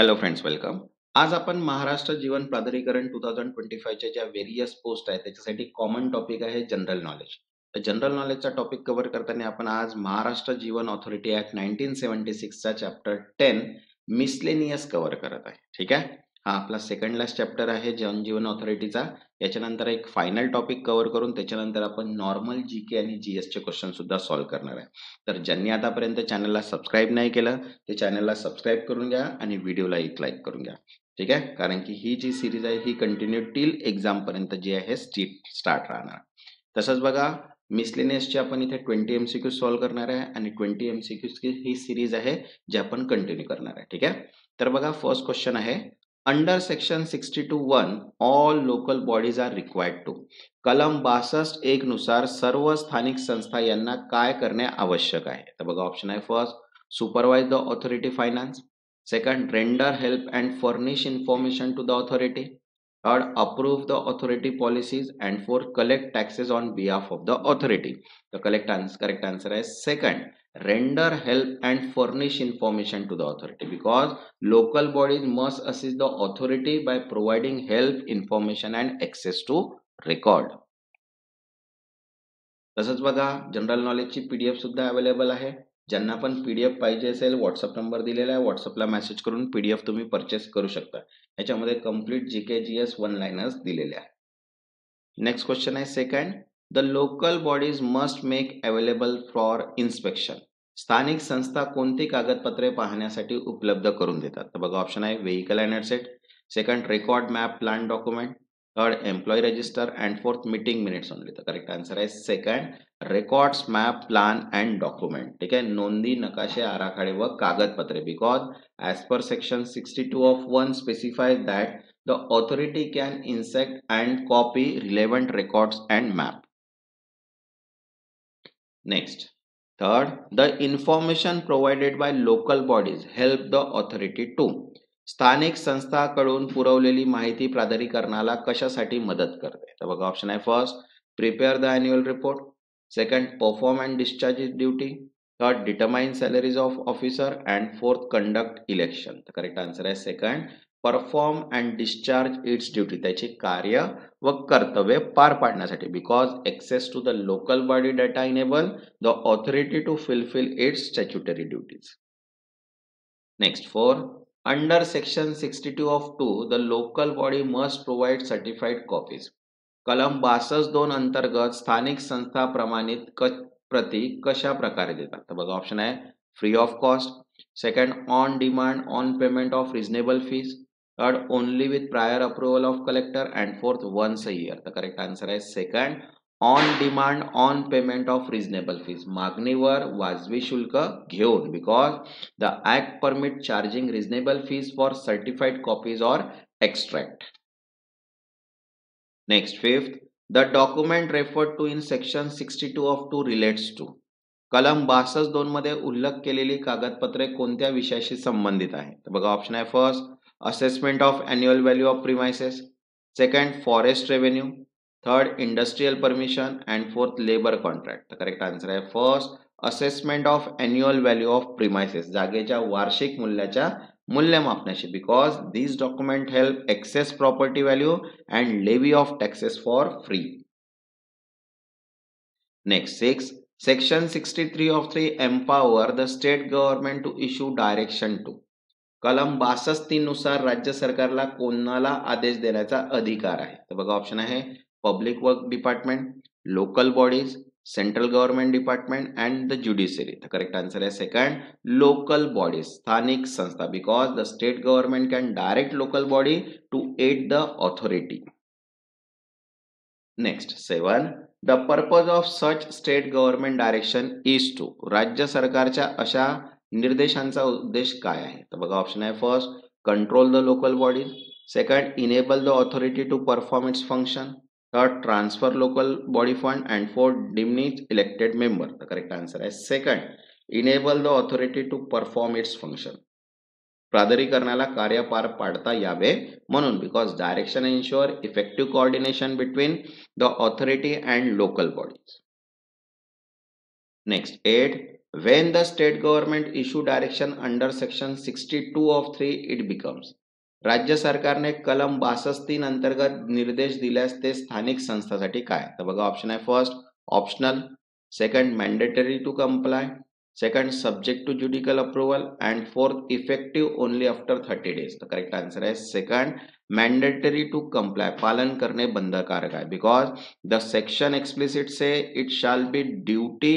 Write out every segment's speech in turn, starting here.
Hello friends, welcome. आज आपण महाराष्ट्र जीवन प्राधिकरण 2025 च्या ज्या व्हेरियस पोस्ट आहेत त्याच्यासाठी कॉमन टॉपिक आहे जनरल नॉलेज. तर जनरल नॉलेजचा टॉपिक कव्हर करताना आपण आज महाराष्ट्र जीवन ऑथॉरिटी ऍक्ट 1976 चा चॅप्टर 10 मिसलेनियस कव्हर करत आहे. ठीक आहे. हा आपला सेकंड लास्ट चॅप्टर आहे जनजीवन ऑथॉरिटीचा. याच्यानंतर एक फायनल टॉपिक कव्हर करून त्याच्यानंतर आपण नॉर्मल जीके आणि जीएस चे क्वेश्चन सुद्धा सॉल्व्ह करणार आहे. तर ज्यांनी आतापर्यंत चॅनलला सबस्क्राईब नाही केलं ते चॅनलला सबस्क्राईब करून घ्या आणि व्हिडिओला एक लाईक करून घ्या. ठीक आहे. कारण की ही जी सिरीज आहे ही कंटिन्यू टिल एक्झाम पर्यंत जी आहे स्टार्ट राहणार. तसंच बघा, मिसलेनियसचे आपण इथे 20 MCQ सॉल्व्ह करणार आहे आणि 20 MCQ ही सिरीज आहे जी आपण कंटिन्यू करणार आहे. ठीक आहे. तर बघा, फर्स्ट क्वेश्चन आहे, under section 62(1) all local bodies are required to. कलम 62(1) नुसार सर्व स्थानिक संस्था यांना काय करणे आवश्यक आहे? तर बघा, ऑप्शन आहे first, supervise the authority finance. Second, render help and furnish information to the authority. Third, approve the authority policies. And fourth, collect taxes on behalf of the authority. The correct answer is second, render help and furnish information to the authority, because local bodies must assist the authority by providing help, information and access to record. तसंच बघा, general नॉलेजची PDF सुद्धा available आहे. ज्यांना पण PDF पाहिजे असेल, WhatsApp number दिलेला आहे, व्हॉट्सअपला मेसेज करून पीडीएफ तुम्ही परचेस करू शकता. याच्यामध्ये complete GK GS one liners दिलेले आहे. नेक्स्ट क्वेश्चन आहे second, the local bodies must make available for inspection. स्थानिक संस्था कोणती कागदपत्रे पाहण्यासाठी उपलब्ध करून देतात? तर बघा, ऑप्शन आहे vehicle and asset. Second, record map plan document. Third, employ register. And fourth, meeting minutes only. तर करेक्ट आन्सर आहे second, records map plan and document. ठीक आहे. नोंदी, नकाशे, आराखडे व कागदपत्रे, because as per section 62(1) specifies that the authority can insert and copy relevant records and map. Next, third, the information provided by local bodies help the authority to. स्थानिक संस्थाकडून पुरवलेली माहिती प्राधिकरणाला कशासाठी मदत करते? तर बघा, ऑप्शन आहे first, prepare the annual report. Second, perform and discharge duty. Third, determine salaries of officer. And fourth, conduct election. तर करेक्ट आन्सर आहे second, perform and discharge its duty. त्याचे कार्य व कर्तव्य पार पाडण्यासाठी, because access to the local body data enable the authority to fulfil its statutory duties. Next, four, under section 62(2) the local body must provide certified copies. कलम 62(2) अंतर्गत स्थानिक संस्था प्रमाणित प्रती कशा प्रकारे देतात? तर बघा, ऑप्शन आहे free of cost. Second, on demand on payment of reasonable fees. Third, only with prior approval of collector. And fourth, once a year. तर करेक्ट आन्सर आहे second, on demand on payment of reasonable fees. मागणीवर वाजवी शुल्क घेऊन, because the act permit charging reasonable fees for certified copies or extract. Next, fifth, the document referred to in section 62(2) relates to. कलम 62(2) मध्ये उल्लेख केलेली कागदपत्रे कोणत्या विषयाशी संबंधित आहे? तर बघा, ऑप्शन आहे first, assessment of annual value of premises. Second, forest revenue. Third, industrial permission. And fourth, labour contract. तर करेक्ट आन्सर आहे first, assessment of annual value of premises. जागेच्या वार्षिक मूल्याच्या मूल्यमापनाशी, because this document help access property value and levy of taxes for free. Next, six, section 63(3) empower the state government to issue direction to. कलम 62(3) नुसार राज्य सरकारला कोणाला आदेश देण्याचा अधिकार आहे? तर बघा, ऑप्शन आहे public work department, local bodies, central government department and the judiciary. तर करेक्ट आन्सर आहे सेकंड, लोकल बॉडीज, स्थानिक संस्था, because the state government can direct local body to aid the authority. Next, seven, the purpose of such state government direction is to. राज्य सरकारच्या अशा निर्देशांचा उद्देश काय आहे? तर बघा, ऑप्शन आहे first, control the local body. Second, enable the authority to perform its function. Third, transfer local body fund. And fourth, diminish elected member. तर करेक्ट आन्सर आहे second, enable the authority to perform its function. प्राधिकरणाला कार्य पार पाडता यावे म्हणून, because direction ensure effective coordination between the authority and local bodies. Next, 8, When the state government issue direction under section 62 of 3 it becomes. राज्य सरकारने कलम 62 अंतर्गत निर्देश दिल्यास ते स्थानिक संस्थासाठी काय? तर बघा ऑप्शन आहे first optional, second mandatory to comply, second subject to judicial approval and fourth effective only after 30 days. तर करेक्ट आन्सर आहे सेकंड मॅन्डेटरी टू कंप्लाय, पालन करणे बंधनकारक आहे. Because the section explicit says it shall be duty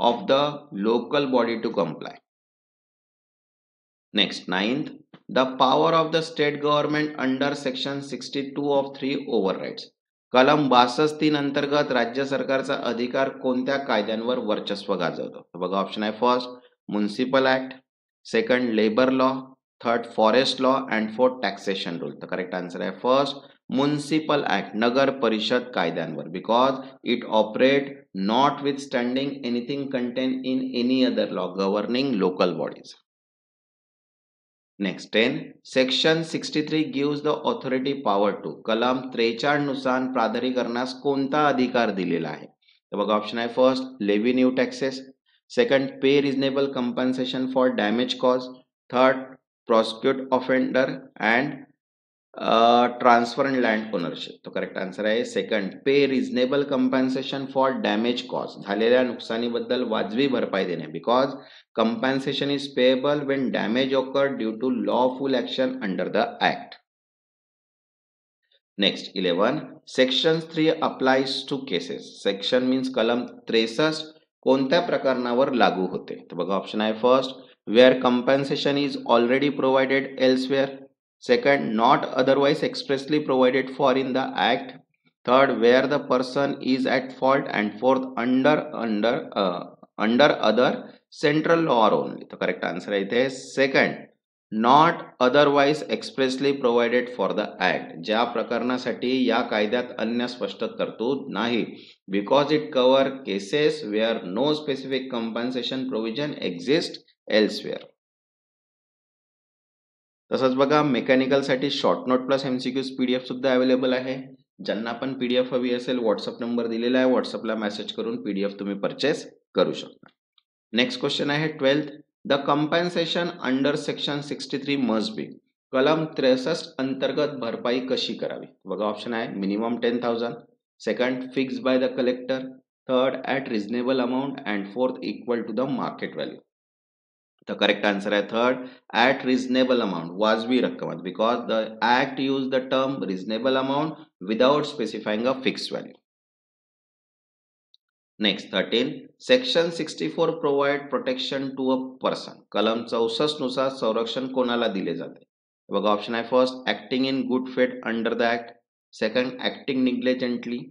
of the local body to comply. Next, ninth, the power of the state government under section 62 of 3 overrides. कलम 62 अंतर्गत राज्य सरकारचा अधिकार कोणत्या कायद्यांवर वर्चस्व गाजवतो? बघा ऑप्शन आहे first municipal act, second labour law, third forest law and fourth taxation rule. तर करेक्ट आन्सर आहे फर्स्ट म्युनिसिपल ऍक्ट, नगर परिषद कायद्यांवर. Because it operate notwithstanding anything contained in any other law governing local bodies. Next 10, section 63 gives the authority power to. कलम 43 नुसार प्राधिकरणास कोणता अधिकार दिलेला आहे? तर बघा ऑप्शन आहे first levy new taxes, second pay reasonable compensation for damage cause, third prosecute offender and transfer and land ownership. तो करेक्ट आन्सर आहे second pay reasonable compensation for damage cause, झालेल्या नुकसानीबद्दल वाजवी भरपाई देणे. Because compensation is payable when damage occur due to lawful action under the act. Next 11, section 3 applies to cases. Section means कलम 63 कोणत्या प्रकरणावर लागू होते? तर बघा ऑप्शन आहे first where compensation is already provided elsewhere, second not otherwise expressly provided for in the act, third where the person is at fault, and fourth under other central law only. तो correct answer आहे इथे second not otherwise expressly provided for the act, ज्या प्रकरणासाठी या कायद्यात अन्य स्पष्ट तरतूद नाही. Because it cover cases where no specific compensation provision exist elsewhere. तसंच बघा मेकॅनिकल साठी short note plus MCQs PDF सुद्धा अवेलेबल आहे. ज्यांना पण पीडीएफ हवी असेल व्हॉट्सअप नंबर दिलेला आहे, व्हॉट्सअपला मेसेज करून पीडीएफ तुम्ही परचेस करू शकता. नेक्स्ट क्वेश्चन आहे 12th, the compensation under section 63 must be. कलम 63 अंतर्गत भरपाई कशी करावी? बघा ऑप्शन आहे minimum 10,000, second fix by the collector, third at reasonable amount and fourth equal to the market value. The correct answer is third at reasonable amount, वाजवी रक्कम, because the act used the term reasonable amount without specifying a fixed value. Next 13, section 64 provide protection to a person. कलम 64 नुसार संरक्षण कोणाला दिले जाते? बघा option आहे first acting in good faith under the act, second acting negligently,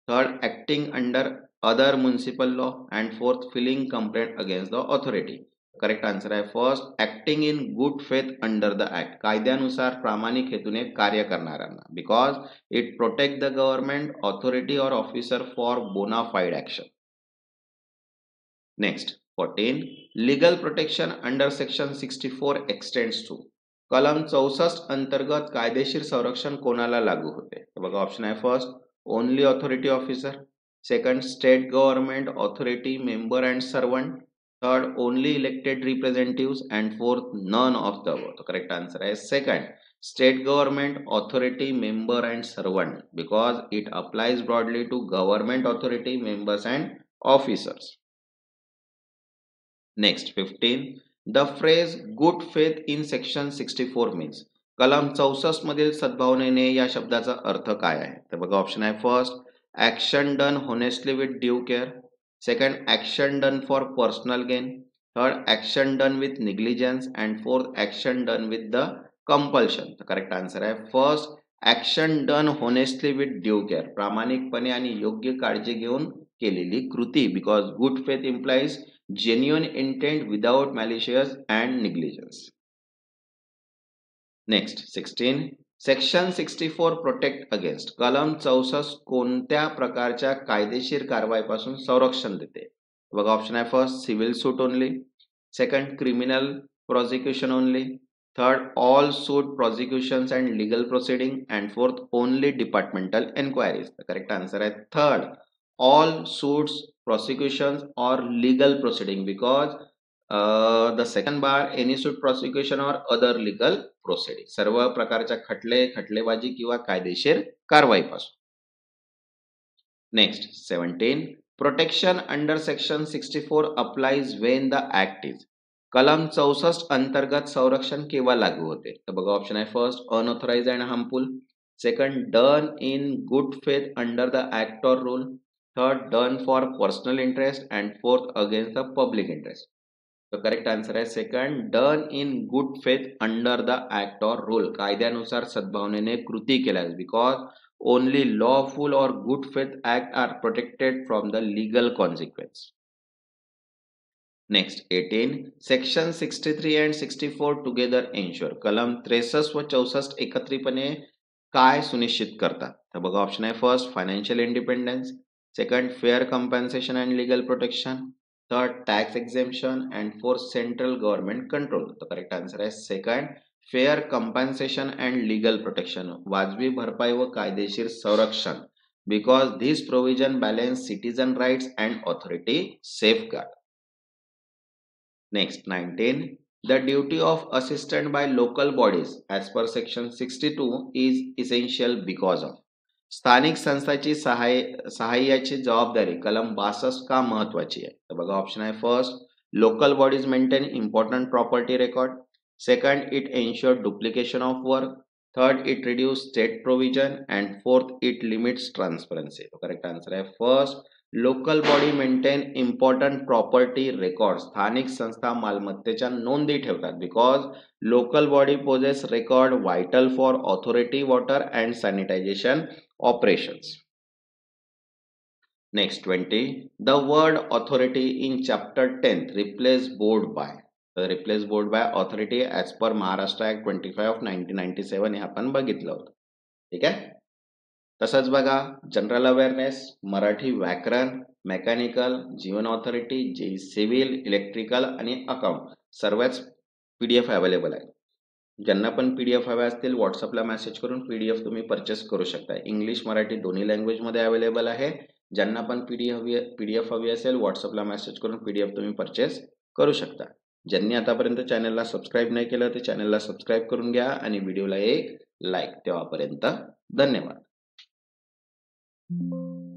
third acting under other municipal law, and fourth filing complaint against the authority. Correct answer आहे first acting in good faith under the act, कायद्यानुसार प्रामाणिक हेतूने कार्य करणाऱ्यांना. Because it protect the government authority और officer for bonafide action. Next 14, legal protection under section 64 extends to. कलम 64 अंतर्गत कायदेशीर संरक्षण कोणाला लागू होते? बघा ऑप्शन आहे first only authority officer, second state government authority member and servant, third only elected representatives, and fourth none of the above. The correct answer is second state government authority member and servant, because it applies broadly to government authority members and officers. Next 15, the phrase good faith in section 64 means. कलम 64 मधील सद्भावनेने या शब्दाचा अर्थ काय आहे? तर बघा option आहे first action done honestly with due care, second action done for personal gain, third action done with negligence, and fourth action done with the compulsion. The correct answer आहे first action done honestly with due care, प्रामाणिकपणे आणि योग्य काळजी घेऊन केलेली कृती. because good faith implies genuine intent without malicious and negligence. Next 16, section 64 protect against. कलम 64 कोणत्या प्रकारच्या कायदेशीर कारवाईपासून संरक्षण देते? बघा ऑप्शन आहे first civil suit only, second criminal prosecution only, third all suit prosecutions and legal proceeding, and fourth only departmental enquiries. Correct answer आहे third all suits, prosecutions or legal proceeding, because the second bar any suit, prosecution or other legal proceeding, सर्व प्रकारच्या खटलेबाजी किंवा कायदेशीर कारवाईपासून. Next, 17. Protection under section 64 applies when the act is. कलम 64 अंतर्गत संरक्षण केव्हा लागू होते? तर बघा ऑप्शन आहे first unauthorised and harmful, second done in good faith under the act और rule, third done for personal interest and fourth against the public interest. तो करेक्ट आन्सर आहे second done in good faith under the act और rule, कायद्यानुसार सद्भावनेने कृती केल्यास, because only lawful or good faith act are protected from the legal consequence. Next, 18. Section 63 and 64 together ensure. कलम 63 व 64 एकत्रितपणे काय सुनिश्चित करतात? तर बघा ऑप्शन आहे first financial independence, second fair compensation and legal protection, third tax exemption and fourth central government control. तर करेक्ट आन्सर आहे second fair compensation and legal protection, वाजवी भरपाई व कायदेशीर संरक्षण, because this provision balance citizen rights and authority safeguard. Next, 19. The duty of assistance by local bodies as per section 62 is essential because of. स्थानिक संस्थाची सहाय्याची जबाबदारी कलम 62 का महत्वाची आहे? तर बघा ऑप्शन आहे first local bodies maintain important property record, second it ensure duplication of work, third it reduce state provision and fourth it limits transparency. Correct answer आहे first local body maintain important property record, स्थानिक संस्था मालमत्तेच्या नोंदी ठेवतात, because local body poses record vital for authority water and sanitisation operations. Next, 20. The word authority in chapter 10 replace board by. Replace board by authority as per Maharashtra Act 25 of 1997 हे आपण बघितलं होतं. ठीक आहे. तसंच बघा जनरल अवेअरनेस, मराठी व्याकरण, mechanical, जीवन authority, जे सिव्हिल, इलेक्ट्रिकल आणि अकाउंट सर्वच पीडीएफ अवेलेबल आहे. ज्यांना पण पीडीएफ हवे असतील व्हॉट्सअपला मेसेज करून पीडीएफ तुम्ही परचेस करू शकता. इंग्लिश मराठी दोन्ही लँग्वेज मध्ये अवेलेबल आहे. ज्यांना पण पीडीएफ हवी असेल व्हॉट्सअपला मेसेज करून पीडीएफ तुम्ही परचेस करू शकता. ज्यांनी आतापर्यंत चॅनलला सबस्क्राईब नाही केलं ते चॅनलला सबस्क्राईब करून घ्या आणि व्हिडिओला एक लाईक. तेव्हापर्यंत धन्यवाद.